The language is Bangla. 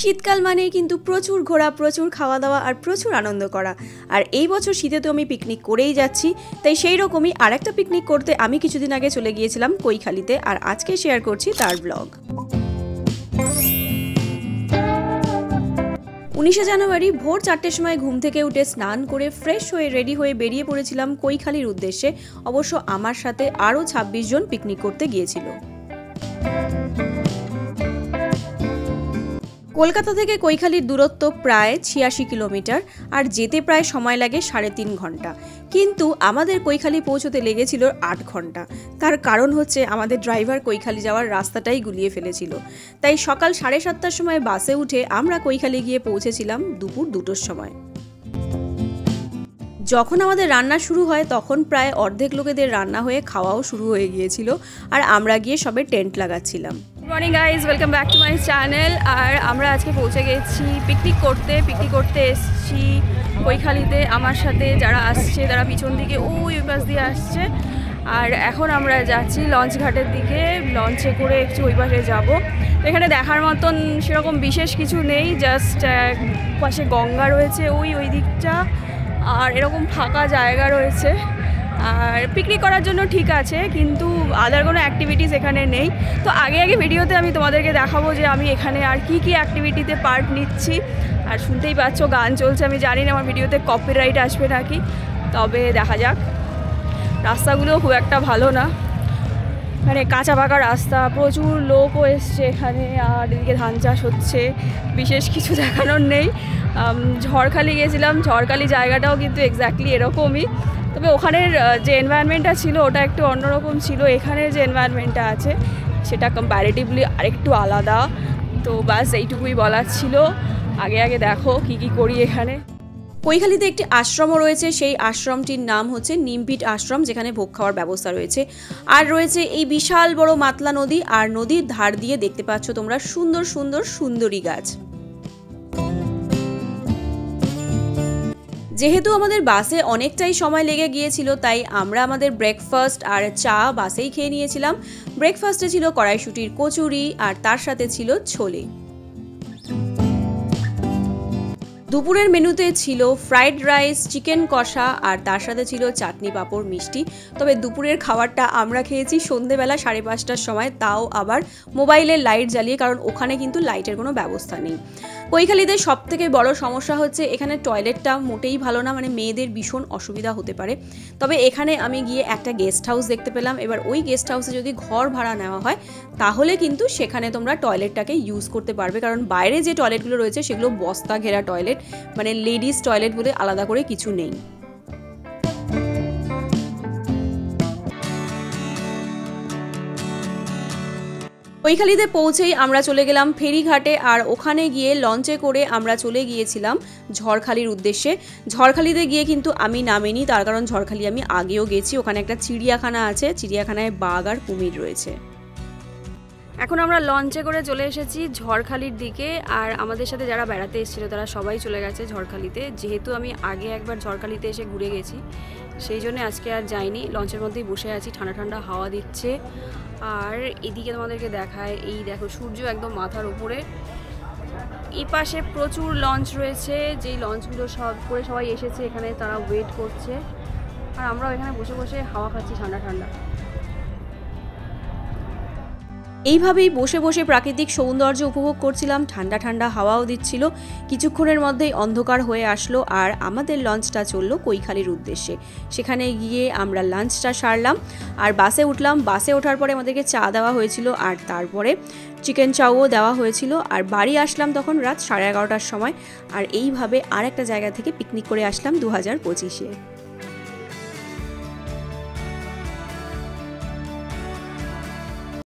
শীতকাল মানেই কিন্তু প্রচুর ঘোরা, প্রচুর খাওয়া দাওয়া আর প্রচুর আনন্দ করা। আর এই বছর শীতে তো আমি পিকনিক করেই যাচ্ছি, তাই সেই রকমই আরেকটা পিকনিক করতে আমি কিছুদিন আগে চলে গিয়েছিলাম কৈখালীতে, আর আজকে শেয়ার করছি তার ব্লগ। 19শে জানুয়ারি ভোর 4টের সময় ঘুম থেকে উঠে স্নান করে ফ্রেশ হয়ে রেডি হয়ে বেরিয়ে পড়েছিলাম কৈখালীর উদ্দেশ্যে। অবশ্য আমার সাথে আরও 26 জন পিকনিক করতে গিয়েছিল। কলকাতা থেকে কৈখালীর দূরত্ব প্রায় 86 কিলোমিটার, আর যেতে প্রায় সময় লাগে 3.5 ঘন্টা, কিন্তু আমাদের কৈখালী পৌঁছতে লেগেছিল 8 ঘন্টা। তার কারণ হচ্ছে আমাদের ড্রাইভার কৈখালী যাওয়ার রাস্তাটাই গুলিয়ে ফেলেছিল। তাই সকাল 7:30টার সময় বাসে উঠে আমরা কৈখালী গিয়ে পৌঁছেছিলাম দুপুর 2টোর সময়। যখন আমাদের রান্না শুরু হয় তখন প্রায় অর্ধেক লোকেদের রান্না হয়ে খাওয়াও শুরু হয়ে গিয়েছিল, আর আমরা গিয়ে সবে টেন্ট লাগাচ্ছিলাম। Good morning guys, welcome back to my channel. আর আমরা আজকে পৌঁছে গেছি পিকনিক করতে এসেছি কৈখালীতে। আমার সাথে যারা আসছে তারা পিছন দিকে ওই পাশ দিয়ে আসছে, আর এখন আমরা যাচ্ছি লঞ্চ ঘাটের দিকে। লঞ্চে করে একটু ওই পাশে যাবো। এখানে দেখার মতন সেরকম বিশেষ কিছু নেই, জাস্ট পাশে গঙ্গা রয়েছে ওই দিকটা, আর এরকম ফাঁকা জায়গা রয়েছে। আর পিকনিক করার জন্য ঠিক আছে, কিন্তু আদার কোনো অ্যাক্টিভিটিস এখানে নেই। তো আগে ভিডিওতে আমি তোমাদেরকে দেখাবো যে আমি এখানে আর কি অ্যাক্টিভিটিতে পার্ট নিচ্ছি। আর শুনতেই পাচ্ছ গান চলছে, আমি জানি না আমার ভিডিওতে কপিরাইট আসবে নাকি, তবে দেখা যাক। রাস্তাগুলোও খুব একটা ভালো না, মানে কাঁচা পাকা রাস্তা, প্রচুর লোকও এসছে এখানে, আর এদিকে ধান চাষ হচ্ছে। বিশেষ কিছু দেখানোর নেই। ঝড়খালি গেছিলাম, ঝড়খালি জায়গাটাও কিন্তু এক্স্যাক্টলি এরকমই, তবে ওখানের যে এনভায়রনমেন্টটা ছিল ওটা একটু অন্যরকম ছিল। এখানে যে এনভায়রনমেন্টটা আছে সেটা কম্প্যারেটিভলি আরেকটু আলাদা। তো বাস এইটুকুই বলার ছিল। আগে দেখো কি করি এখানে। কৈখালীতে একটি আশ্রমও রয়েছে, সেই আশ্রমটির নাম হচ্ছে নিমপিট আশ্রম, যেখানে ভোগ খাওয়ার ব্যবস্থা রয়েছে। আর রয়েছে এই বিশাল বড় মাতলা নদী, আর নদীর ধার দিয়ে দেখতে পাচ্ছ তোমরা সুন্দর সুন্দর সুন্দরী গাছ। যেহেতু আমাদের বাসে অনেকটাই সময় লেগে গিয়েছিল, তাই আমরা আমাদের ব্রেকফাস্ট আর চা বাসেই খেয়ে নিয়েছিলাম। ব্রেকফাস্টে ছিল কড়াইশুঁটির কচুরি, আর তার সাথে ছিল ছোলে। দুপুরের মেনুতে ছিল ফ্রাইড রাইস, চিকেন কষা, আর তার সাথে ছিল চাটনি, পাঁপড়, মিষ্টি। তবে দুপুরের খাবারটা আমরা খেয়েছি সন্ধেবেলা 5:30টার সময়, তাও আবার মোবাইলের লাইট জ্বালিয়ে, কারণ ওখানে কিন্তু লাইটের কোনো ব্যবস্থা নেই। কৈখালীতে সবথেকে বড় সমস্যা হচ্ছে এখানে টয়লেটটা মোটেই ভালো না, মানে মেয়েদের ভীষণ অসুবিধা হতে পারে। তবে এখানে আমি গিয়ে একটা গেস্ট হাউস দেখতে পেলাম। এবার ওই গেস্ট হাউসে যদি ঘর ভাড়া নেওয়া হয় তাহলে কিন্তু সেখানে তোমরা টয়লেটটাকে ইউজ করতে পারবে, কারণ বাইরে যে টয়লেটগুলো রয়েছে সেগুলো বস্তা ঘেরা টয়লেট, মানে লেডিস টয়লেট বলে আলাদা করে কিছু নেই। কৈখালীতে পৌঁছেই আমরা চলে গেলাম ফেরিঘাটে, আর ওখানে গিয়ে লঞ্চে করে আমরা চলে গিয়েছিলাম ঝড়খালির উদ্দেশ্যে। ঝড়খালিতে গিয়ে কিন্তু আমি নামিনি, তার কারণ ঝড়খালি আমি আগেও গেছি। ওখানে একটা চিড়িয়াখানা আছে, চিড়িয়াখানায় বাঘ আর কুমির রয়েছে। এখন আমরা লঞ্চে করে চলে এসেছি ঝড়খালির দিকে, আর আমাদের সাথে যারা বেড়াতে এসেছিলো তারা সবাই চলে গেছে ঝড়খালিতে। যেহেতু আমি আগে একবার ঝড়খালিতে এসে ঘুরে গেছি, সেই জন্য আজকে আর যাইনি। লঞ্চের মধ্যেই বসে আছি, ঠান্ডা ঠান্ডা হাওয়া দিচ্ছে। আর এদিকে তোমাদেরকে দেখায়, এই দেখো সূর্য একদম মাথার উপরে। এই পাশে প্রচুর লঞ্চ রয়েছে, যেই লঞ্চগুলো করে সবাই এসেছে এখানে, তারা ওয়েট করছে। আর আমরাও এখানে বসে বসে হাওয়া খাচ্ছি ঠান্ডা ঠান্ডা। এইভাবেই বসে বসে প্রাকৃতিক সৌন্দর্য উপভোগ করছিলাম, ঠান্ডা ঠান্ডা হাওয়াও দিচ্ছিল। কিছুক্ষণের মধ্যেই অন্ধকার হয়ে আসলো, আর আমাদের লঞ্চটা চললো কৈখালীর উদ্দেশ্যে। সেখানে গিয়ে আমরা লাঞ্চটা সারলাম, আর বাসে উঠলাম। বাসে ওঠার পরে আমাদেরকে চা দেওয়া হয়েছিল, আর তারপরে চিকেন চাউও দেওয়া হয়েছিল। আর বাড়ি আসলাম তখন রাত 11:30টার সময়। আর এইভাবে আর একটা জায়গা থেকে পিকনিক করে আসলাম 2025-এ।